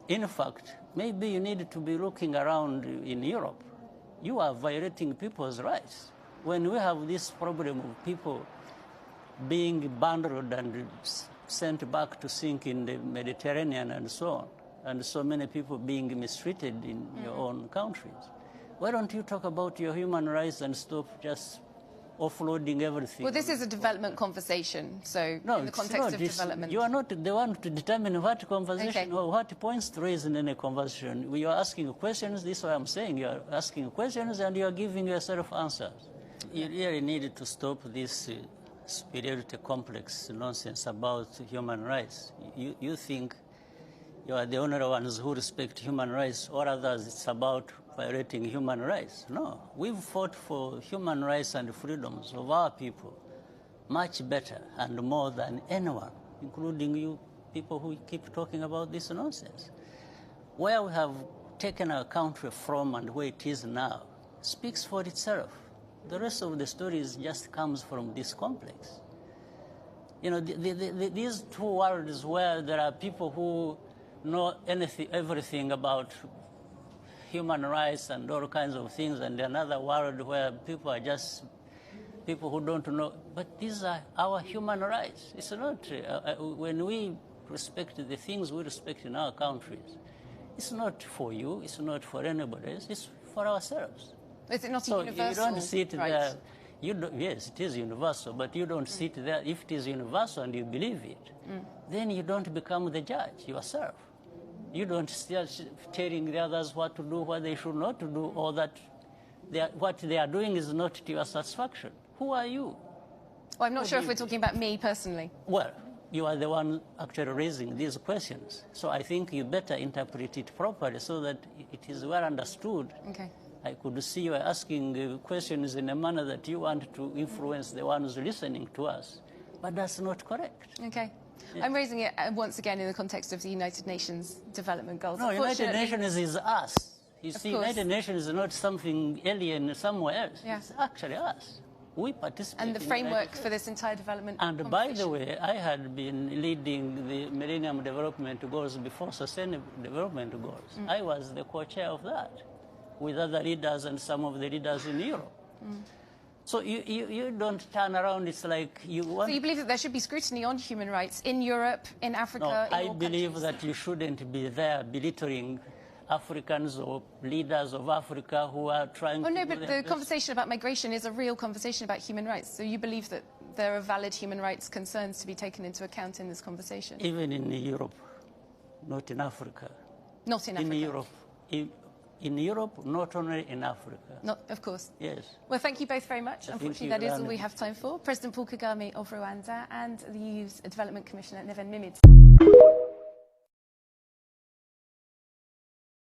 In fact, maybe you need to be looking around in Europe. You are violating people's rights. When we have this problem of people being bundled and sent back to sink in the Mediterranean and so on, and so many people being mistreated in your own countries, why don't you talk about your human rights and stop just offloading everything? Well, this is a development conversation, so no, in the context of development. You are not the one to determine what conversation or what points to raise in any conversation. We are asking questions, this is what I'm saying. You are asking questions and you are giving yourself answers. You really need to stop this superiority complex nonsense about human rights. You think you are the only ones who respect human rights, or others it's about violating human rights. No, we've fought for human rights and freedoms of our people much better and more than anyone, including you people who keep talking about this nonsense. Where we have taken our country from and where it is now speaks for itself. The rest of the stories just comes from this complex. You know, these two worlds where there are people who know everything about human rights and all kinds of things, and another world where people are just people who don't know. But these are our human rights. It's not, when we respect the things we respect in our countries, it's not for you, it's not for anybody else, it's for ourselves. Is it not so universal? You don't sit there. Yes, it is universal, but you don't sit there. If it is universal and you believe it, then you don't become the judge yourself. You don't start telling the others what to do, what they should not to do, or that what they are doing is not to your satisfaction. Who are you? Well, I'm not sure if we're talking about me personally. Well, you are the one actually raising these questions. So I think you better interpret it properly so that it is well understood. Okay. I could see you asking questions in a manner that you want to influence the ones listening to us. But that's not correct. Okay. Yeah. I'm raising it once again in the context of the United Nations Development Goals. No, United Nations is us. You see, United Nations is not something alien somewhere else. Yeah. It's actually us. We participate. And the framework for this entire development. And by the way, I had been leading the Millennium Development Goals before Sustainable Development Goals. I was the co-chair of that, with other leaders and some of the leaders in Europe. So you don't turn around, it's like you want... So you believe that there should be scrutiny on human rights in Europe, in Africa, No, I believe that you shouldn't be there belittling Africans or leaders of Africa who are trying to... Oh no, but the conversation about migration is a real conversation about human rights. So you believe that there are valid human rights concerns to be taken into account in this conversation? Even in Europe, not in Africa. Not in Africa? In Europe. In Europe, not only in Africa. Not, of course. Yes. Well, thank you both very much. Unfortunately, that is all we have time for. President Paul Kagame of Rwanda and the EU's Development Commissioner, Neven Mimiza.